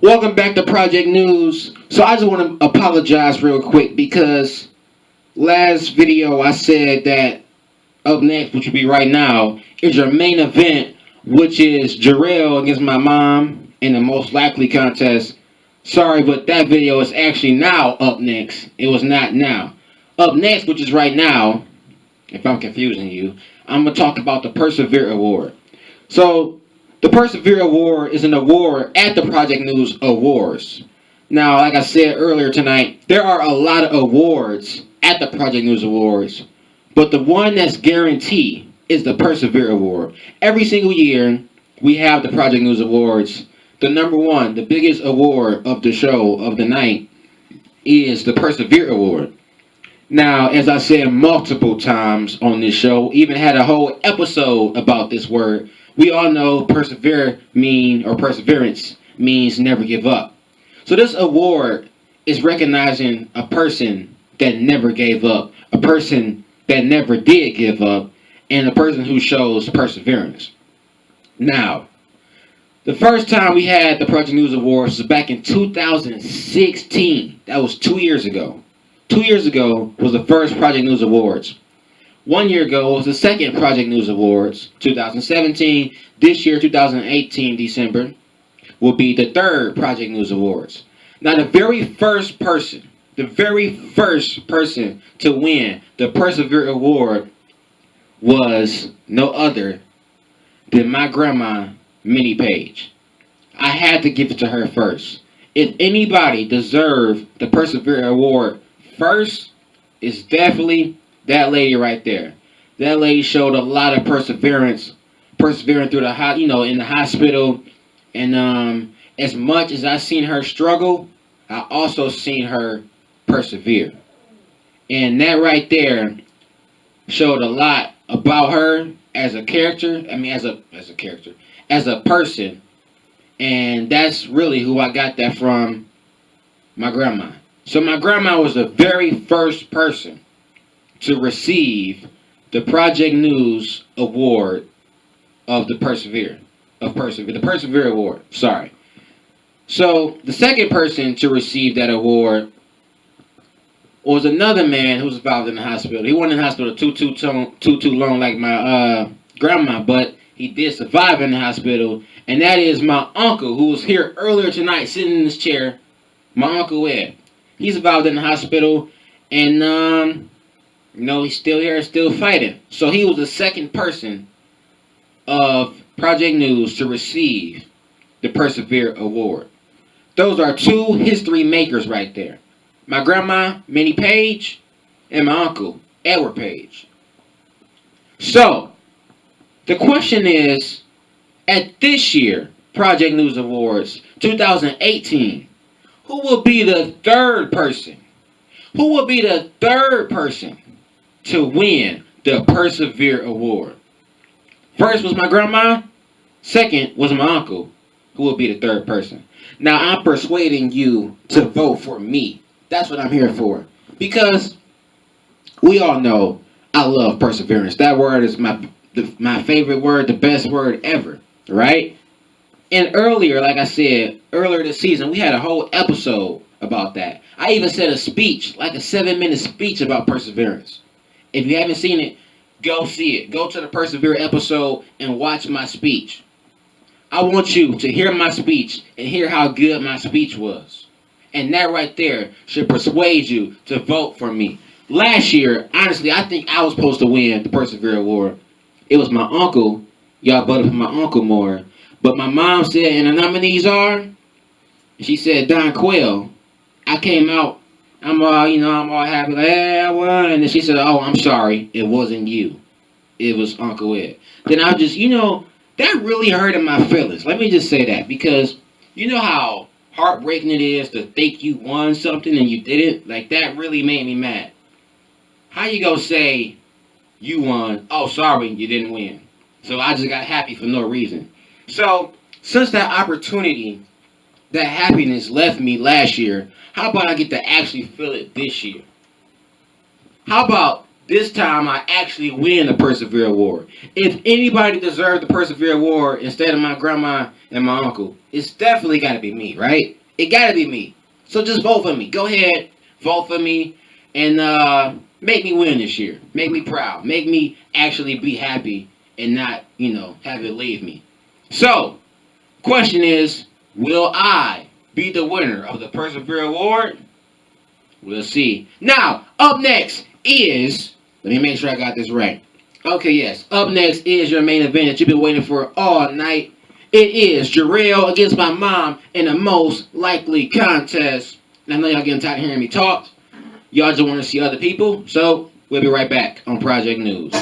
Welcome back to Project News. So I just want to apologize real quick because last video I said that up next, which will be right now, is your main event, which is Jarrell against my mom in the most likely contest. Sorry, but that video is actually now up next. It was not now. Up next, which is right now, if I'm confusing you, I'm going to talk about the Persevere Award. So, the Persevere Award is an award at the Project News Awards. Now, like I said earlier tonight, there are a lot of awards at the Project News Awards, but the one that's guaranteed is the Persevere Award. Every single year, we have the Project News Awards. The number one, the biggest award of the show, of the night, is the Persevere Award. Now, as I said multiple times on this show, even had a whole episode about this word. We all know perseverance means never give up. So this award is recognizing a person that never gave up, a person that never did give up, and a person who shows perseverance. Now, the first time we had the Project News Awards was back in 2016. That was 2 years ago. 2 years ago was the first Project News Awards. 1 year ago was the second Project News Awards, 2017. This year, 2018, December, will be the third Project News Awards. Now, the very first person to win the Persevere Award was no other than my grandma, Minnie Page. I had to give it to her first. If anybody deserved the Persevere Award first, it's definitely that lady right there. That lady showed a lot of persevering through the in the hospital, and as much as I seen her struggle, I also seen her persevere, and that right there showed a lot about her as a character. I mean, as a person, and that's really who I got that from, my grandma. So my grandma was the very first person to receive the Project News Award of the Persevere Award. Sorry. So the second person to receive that award was another man who was involved in the hospital. He wasn't in the hospital too long like my grandma, but he did survive in the hospital, and that is my uncle who was here earlier tonight, sitting in this chair. My Uncle Ed. He's involved in the hospital, and he's still here, still fighting. So he was the second person of Project News to receive the Persevere Award. Those are two history makers right there. My grandma, Minnie Page, and my uncle, Edward Page. So, the question is, at this year, Project News Awards 2018, who will be the third person? Who will be the third person to win the Persevere Award? First was my grandma. Second was my uncle, who will be the third person. Now, I'm persuading you to vote for me. That's what I'm here for. Because we all know I love perseverance. That word is my favorite word, the best word ever, right? And earlier, like I said, earlier this season, we had a whole episode about that. I even said a speech, like a 7-minute speech about perseverance. If you haven't seen it, go see it. Go to the Persevere episode and watch my speech. I want you to hear my speech and hear how good my speech was. And that right there should persuade you to vote for me. Last year, honestly, I think I was supposed to win the Persevere Award. It was my uncle. Y'all voted for my uncle more. But my mom said, and the nominees are, she said, Don Quayle. I came out, I'm all happy, like, hey, I won. And then she said, oh, I'm sorry, it wasn't you. It was Uncle Ed. Then I just, that really hurted my feelings. Let me just say that, because you know how heartbreaking it is to think you won something and you didn't? Like, that really made me mad. How you gonna say you won? Oh, sorry, you didn't win. So I just got happy for no reason. So, since that opportunity, that happiness left me last year, how about I get to actually feel it this year? How about this time I actually win the Persevere Award. If anybody deserved the Persevere Award instead of my grandma and my uncle, it's definitely got to be me, right? It got to be me. So just vote for me. Go ahead, vote for me, and make me win this year. Make me proud. Make me actually be happy and not, have it leave me. So, question is, will I be the winner of the Persevere Award? We'll see. Now, up next is, let me make sure I got this right. Okay, yes. Up next is your main event that you've been waiting for all night. It is Jarrell against my mom in the most likely contest. And I know y'all getting tired of hearing me talk. Y'all just want to see other people. So, we'll be right back on Project News.